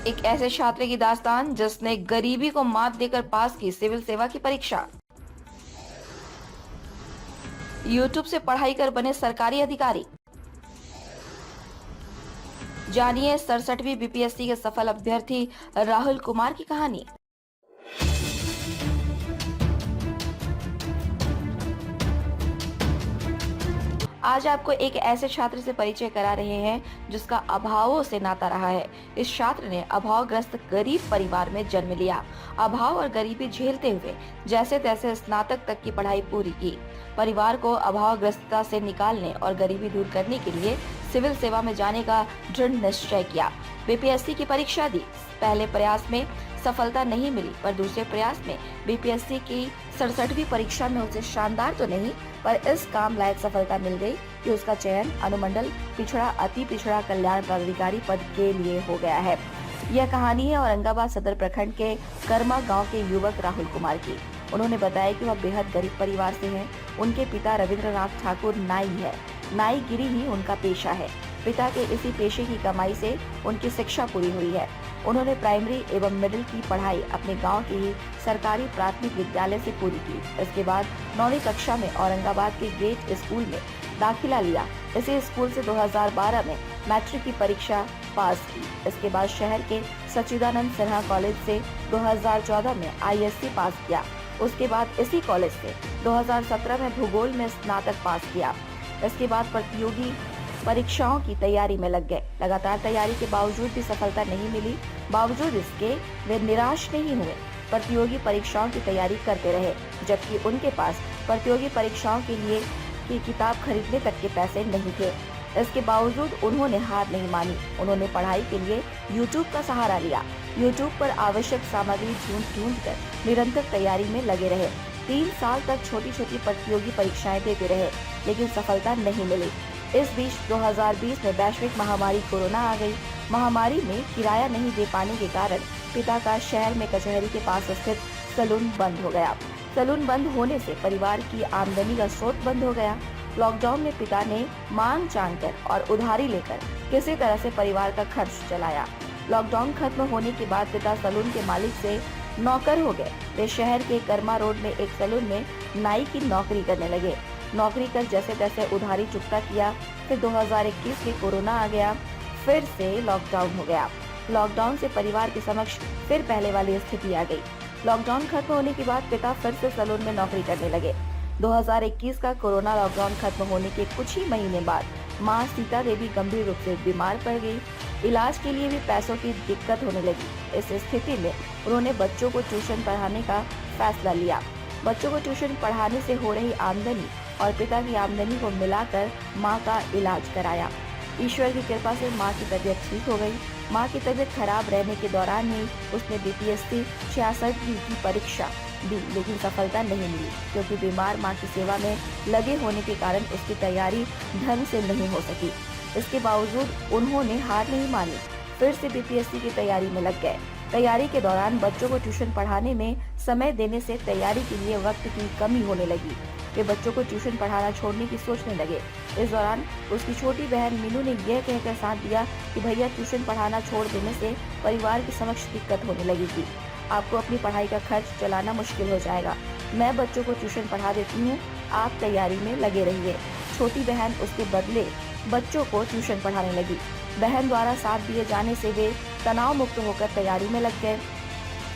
एक ऐसे छात्र की दास्तान जिसने गरीबी को मात देकर पास की सिविल सेवा की परीक्षा। यूट्यूब से पढ़ाई कर बने सरकारी अधिकारी। जानिए 67वीं बीपीएससी के सफल अभ्यर्थी राहुल कुमार की कहानी। आज आपको एक ऐसे छात्र से परिचय करा रहे हैं जिसका अभावों से नाता रहा है। इस छात्र ने अभावग्रस्त गरीब परिवार में जन्म लिया। अभाव और गरीबी झेलते हुए जैसे तैसे स्नातक तक की पढ़ाई पूरी की। परिवार को अभावग्रस्तता से निकालने और गरीबी दूर करने के लिए सिविल सेवा में जाने का दृढ़ निश्चय किया। बीपीएससी की परीक्षा दी। पहले प्रयास में सफलता नहीं मिली, पर दूसरे प्रयास में बीपीएससी की 67वीं परीक्षा में उसे शानदार तो नहीं पर इस काम लायक सफलता मिल गई कि उसका चयन अनुमंडल पिछड़ा अति पिछड़ा कल्याण पदाधिकारी पद के लिए हो गया है। यह कहानी है औरंगाबाद सदर प्रखंड के कर्मा गांव के युवक राहुल कुमार की। उन्होंने बताया कि वह बेहद गरीब परिवार से हैं। उनके पिता रविंद्रनाथ ठाकुर नाई है। नाईगिरी ही उनका पेशा है। पिता के इसी पेशे की कमाई से उनकी शिक्षा पूरी हुई है। उन्होंने प्राइमरी एवं मिडिल की पढ़ाई अपने गांव के ही सरकारी प्राथमिक विद्यालय से पूरी की। इसके बाद 9वीं कक्षा में औरंगाबाद के गेट स्कूल में दाखिला लिया। इसी स्कूल से 2012 में मैट्रिक की परीक्षा पास की। इसके बाद शहर के सच्चिदानंद सिन्हा कॉलेज से 2014 में आईएससी पास किया। उसके बाद इसी कॉलेज से 2017 में भूगोल में स्नातक पास किया। इसके बाद प्रतियोगी परीक्षाओं की तैयारी में लग गए। लगातार तैयारी के बावजूद भी सफलता नहीं मिली। बावजूद इसके वे निराश नहीं हुए। प्रतियोगी परीक्षाओं की तैयारी करते रहे, जबकि उनके पास प्रतियोगी परीक्षाओं के लिए की किताब खरीदने तक के पैसे नहीं थे। इसके बावजूद उन्होंने हार नहीं मानी। उन्होंने पढ़ाई के लिए यूट्यूब का सहारा लिया। यूट्यूब पर आवश्यक सामग्री ढूंढ कर निरंतर तैयारी में लगे रहे। 3 साल तक छोटी छोटी प्रतियोगी परीक्षाएं देते रहे, लेकिन सफलता नहीं मिली। इस बीच 2020 में वैश्विक महामारी कोरोना आ गई। महामारी में किराया नहीं दे पाने के कारण पिता का शहर में कचहरी के पास स्थित सैलून बंद हो गया। सैलून बंद होने से परिवार की आमदनी का स्रोत बंद हो गया। लॉकडाउन में पिता ने मांग चांग कर और उधारी लेकर किसी तरह से परिवार का खर्च चलाया। लॉकडाउन खत्म होने के बाद पिता सैलून के मालिक से नौकर हो गए। वे शहर के कर्मा रोड में एक सैलून में नाई की नौकरी करने लगे। नौकरी कर जैसे तैसे उधारी चुकता किया। फिर 2021 में कोरोना आ गया। फिर से लॉकडाउन हो गया। लॉकडाउन से परिवार के समक्ष फिर पहले वाली स्थिति आ गई। लॉकडाउन खत्म होने के बाद पिता फिर से सैलून में नौकरी करने लगे। 2021 का कोरोना लॉकडाउन खत्म होने के कुछ ही महीने बाद मां सीता देवी गंभीर रूप से बीमार पड़ गई। इलाज के लिए भी पैसों की दिक्कत होने लगी। इस स्थिति में उन्होंने बच्चों को ट्यूशन पढ़ाने का फैसला लिया। बच्चों को ट्यूशन पढ़ाने से हो रही आमदनी और पिता की आमदनी को मिलाकर मां का इलाज कराया। ईश्वर की कृपा से मां की तबीयत ठीक हो गई। मां की तबीयत खराब रहने के दौरान ही उसने बीपीएससी 66वीं की परीक्षा दी, लेकिन सफलता नहीं मिली, क्योंकि बीमार मां की सेवा में लगे होने के कारण उसकी तैयारी ढंग से नहीं हो सकी। इसके बावजूद उन्होंने हार नहीं मानी। फिर से बीपीएससी की तैयारी में लग गए। तैयारी के दौरान बच्चों को ट्यूशन पढ़ाने में समय देने से तैयारी के लिए वक्त की कमी होने लगी। वे बच्चों को ट्यूशन पढ़ाना छोड़ने की सोचने लगे। इस दौरान उसकी छोटी बहन मीनू ने यह कहकर साथ दिया कि भैया ट्यूशन पढ़ाना छोड़ देने से परिवार की समक्ष दिक्कत होने लगेगी। आपको अपनी पढ़ाई का खर्च चलाना मुश्किल हो जाएगा। मैं बच्चों को ट्यूशन पढ़ा देती हूँ, आप तैयारी में लगे रहिए। छोटी बहन उसके बदले बच्चों को ट्यूशन पढ़ाने लगी। बहन द्वारा साथ दिए जाने से वे तनाव मुक्त होकर तैयारी में लग गए।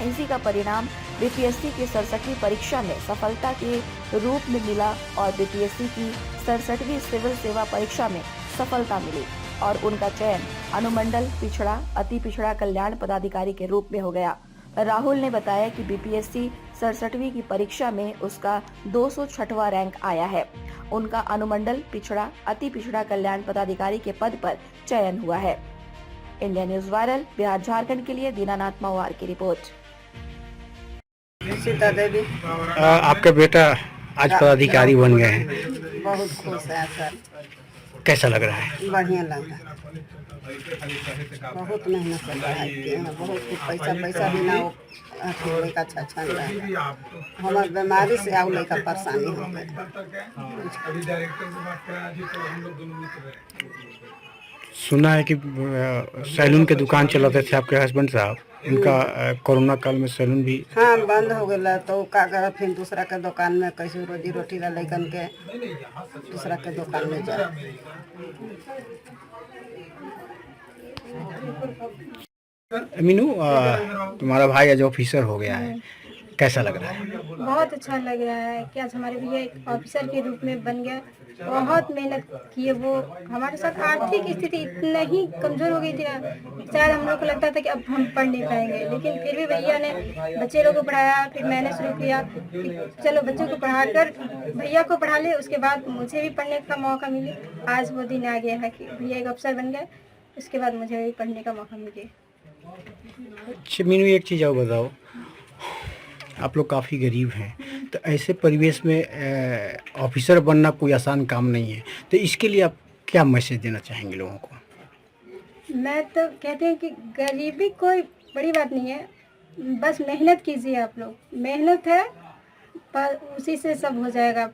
इसी का परिणाम बीपीएससी की 67वीं परीक्षा में सफलता के रूप में मिला और बीपीएससी की 67वीं सिविल सेवा परीक्षा में सफलता मिली और उनका चयन अनुमंडल पिछड़ा अति पिछड़ा कल्याण पदाधिकारी के रूप में हो गया। राहुल ने बताया कि बीपीएससी 67वीं की परीक्षा में उसका 206वां रैंक आया है। उनका अनुमंडल पिछड़ा अति पिछड़ा कल्याण पदाधिकारी के पद पर चयन हुआ है। India news viral Bihar Jharkhand के लिए दीनानाथ मवार की रिपोर्ट। सीता देवी। आपका बेटा आज पदाधिकारी बन गए हैं, बहुत खुश है सर। कैसा लग रहा है? बढ़िया लग रहा है। बहुत मेहनत से पढ़ाई किए हैं। बहुत पैसा बिना वो का अच्छा छन रहा है। हमारे बीमारी से आउ लड़का परेशानी हो गई। सुना है कि सैलून के दुकान चलाते थे आपके हस्बैंड साहब, इनका कोरोना काल में सैलून भी। हाँ, बंद हो गया तो का कर फिर दूसरा के दुकान में कैसे रोजी रोटी ला लेकन के दूसरा के दुकान में जा। मीनू, तुम्हारा भाई आज ऑफिसर हो गया है, कैसा लग रहा है? बहुत अच्छा लग रहा है कि आज हमारे भैया एक ऑफिसर के रूप में बन गया। बहुत मेहनत किए वो, हमारे साथ आर्थिक स्थिति इतना ही कमज़ोर हो गई थी ना, शायद हम लोग को लगता था कि अब हम पढ़ नहीं पाएंगे, लेकिन फिर भी भैया ने बच्चे लोग को पढ़ाया। फिर मैंने शुरू किया कि चलो बच्चों को पढ़ाकर भैया को पढ़ा ले, उसके बाद मुझे भी पढ़ने का मौका मिले। आज वो दिन आ गया है कि भैया एक अफसर बन गए, उसके बाद मुझे भी पढ़ने का मौका मिले। अच्छा मीनू, एक चीज़ और बताओ, आप लोग काफ़ी गरीब हैं, तो ऐसे परिवेश में ऑफिसर बनना कोई आसान काम नहीं है, तो इसके लिए आप क्या मैसेज देना चाहेंगे लोगों को? मैं तो कहते हैं कि गरीबी कोई बड़ी बात नहीं है, बस मेहनत कीजिए। आप लोग मेहनत है पर उसी से सब हो जाएगा।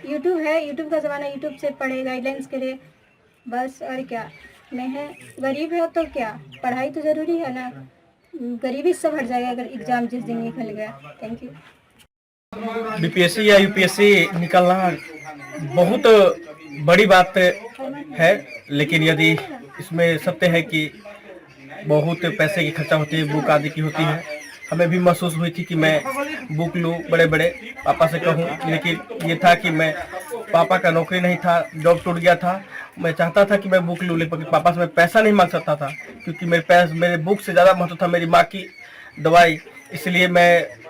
यूट्यूब है, यूट्यूब का ज़माना, यूट्यूब से पढ़े, गाइडलाइंस करे बस। और क्या, गरीब है तो क्या, पढ़ाई तो ज़रूरी है ना। गरीबी सब हट जाएगा अगर एग्ज़ाम जिस दिन निकल गया। Thank you. बीपीएससी या यूपीएससी निकलना बहुत बड़ी बात है, लेकिन यदि इसमें सत्य है कि बहुत पैसे की खर्चा होती है, बुक आदि की होती है। हमें भी महसूस हुई थी कि मैं बुक लूँ, बड़े बड़े पापा से कहूँ, लेकिन ये था कि मैं, पापा का नौकरी नहीं था, जॉब टूट गया था। मैं चाहता था कि मैं बुक लूँ, लेकिन पापा से मैं पैसा नहीं मांग सकता था, क्योंकि मेरे बुक से ज़्यादा महत्व था मेरी माँ की दवाई। इसलिए मैं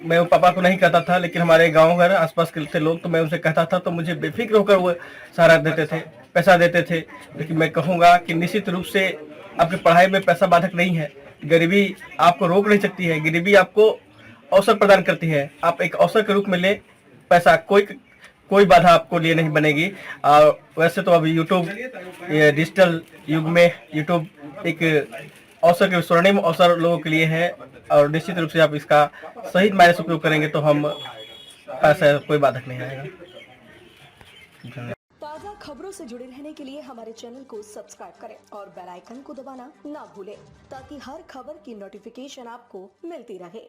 वो पापा को नहीं कहता था, लेकिन हमारे गांव घर आसपास के थे लोग, तो मैं उनसे कहता था, तो मुझे बेफिक्र होकर वो सहारा देते थे, पैसा देते थे। लेकिन मैं कहूँगा कि निश्चित रूप से आपकी पढ़ाई में पैसा बाधक नहीं है। गरीबी आपको रोक नहीं सकती है, गरीबी आपको अवसर प्रदान करती है। आप एक अवसर के रूप में ले पैसा, कोई बाधा आपको लिए नहीं बनेगी। वैसे तो अभी यूट्यूब, डिजिटल युग में यूट्यूब एक अवसर के, स्वर्णिम अवसर लोगों के लिए है, और निश्चित रूप से आप इसका सही मायने से उपयोग करेंगे तो हम पैसा कोई बाधक नहीं आएगा। ताज़ा खबरों से जुड़े रहने के लिए हमारे चैनल को सब्सक्राइब करें और बेल आइकन को दबाना ना भूलें, ताकि हर खबर की नोटिफिकेशन आपको मिलती रहे।